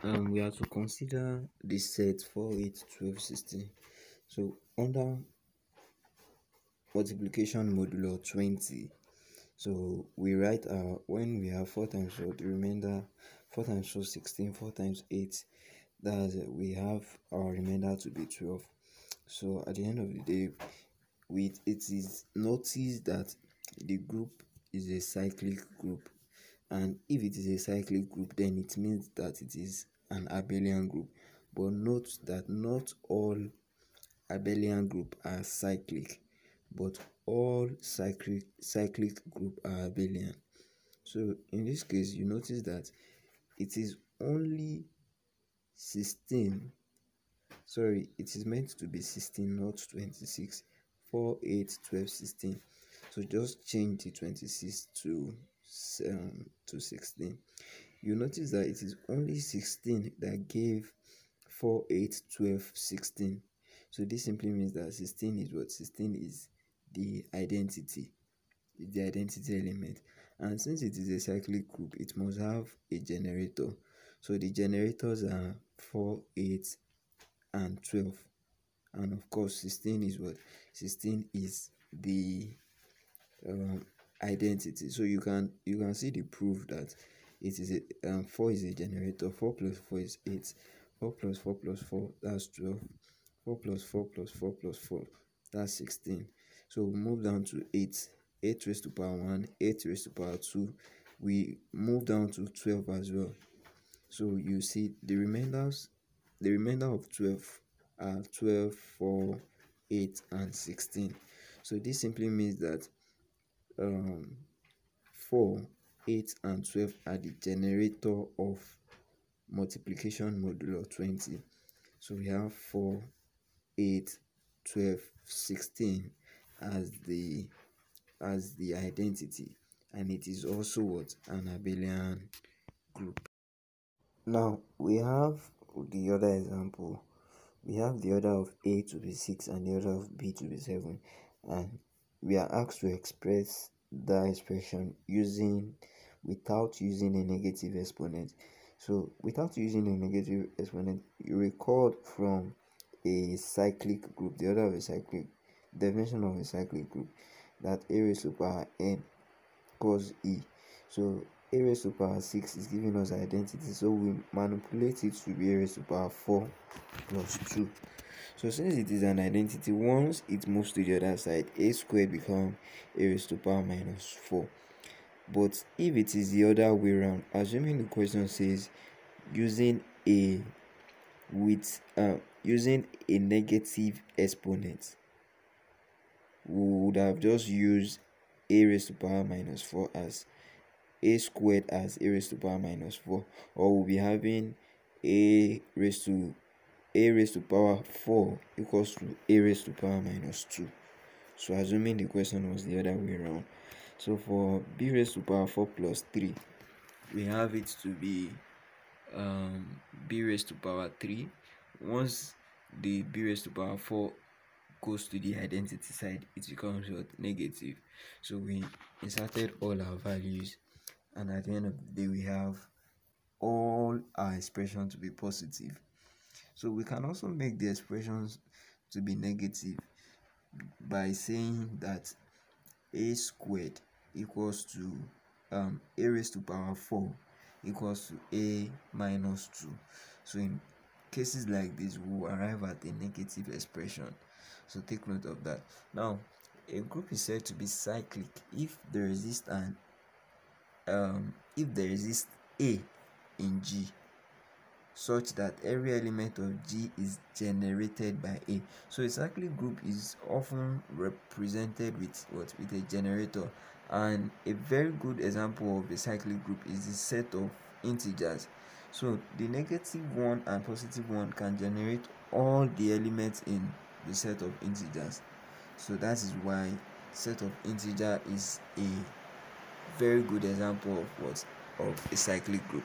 We have to consider the set 4, 8, 12, 16. So under multiplication modulo 20, so we write when we have 4 times 4, the remainder 4 times 4 16, 4 times 8, that's we have our remainder to be 12. So at the end of the day, it is noticed that the group is a cyclic group, and if it is a cyclic group, then it means that it is an abelian group. But note that not all abelian group are cyclic, but all cyclic group are abelian. So in this case, you notice that it is only 16, sorry, it is meant to be 16, not 26. 4, 8, 12, 16. So just change the 26 to 16. You notice that it is only 16 that gave 4, 8, 12, 16. So this simply means that 16 is what? 16 is the identity, element. And since it is a cyclic group, it must have a generator. So the generators are 4, 8, and 12. And of course, 16 is what? 16 is the identity. So you can see the proof that it is a 4 is a generator. 4 plus 4 is 8. 4 plus 4 plus 4, that's 12. 4 plus 4 plus 4 plus 4, that's 16. So we move down to 8. 8 raised to power 1, 8 raised to power 2. We move down to 12 as well. So you see the remainder of 12 are 12, 4, 8, and 16. So this simply means that 4, 8, and 12 are the generator of multiplication modulo 20. So we have 4, 8, 12, 16 as the identity, and it is also what? An abelian group. Now we have the other example. We have the order of A to be 6 and the order of B to be 7, and we are asked to express that expression without using a negative exponent. So without using a negative exponent, you recall from a cyclic group, the order of a cyclic, definition of a cyclic group, that A raised to power n cos E. So A raised to power 6 is giving us identity, so we manipulate it to be A raised to power 4 plus 2. So since it is an identity, once it moves to the other side, A squared becomes A raised to power minus 4. But if it is the other way around, assuming the question says using a negative exponent, we would have just used A raised to power minus 4 as A squared as A raised to power minus 4, or we'll be having A raised to power 4 equals to A raised to power minus 2. So assuming the question was the other way around. So for B raised to power 4 plus 3, we have it to be B raised to power 3. Once the B raised to power 4 goes to the identity side, it becomes what? Negative. So we inserted all our values, and at the end of the day, we have all our expressions to be positive. So we can also make the expressions to be negative by saying that A squared equals to A raised to power 4 equals to A minus 2. So in cases like this, we will arrive at a negative expression. So take note of that. Now, a group is said to be cyclic if there exists A in G, such that every element of G is generated by A. So a cyclic group is often represented with a generator, and a very good example of a cyclic group is the set of integers. So the negative one and positive one can generate all the elements in the set of integers. So that is why set of integer is a very good example of a cyclic group.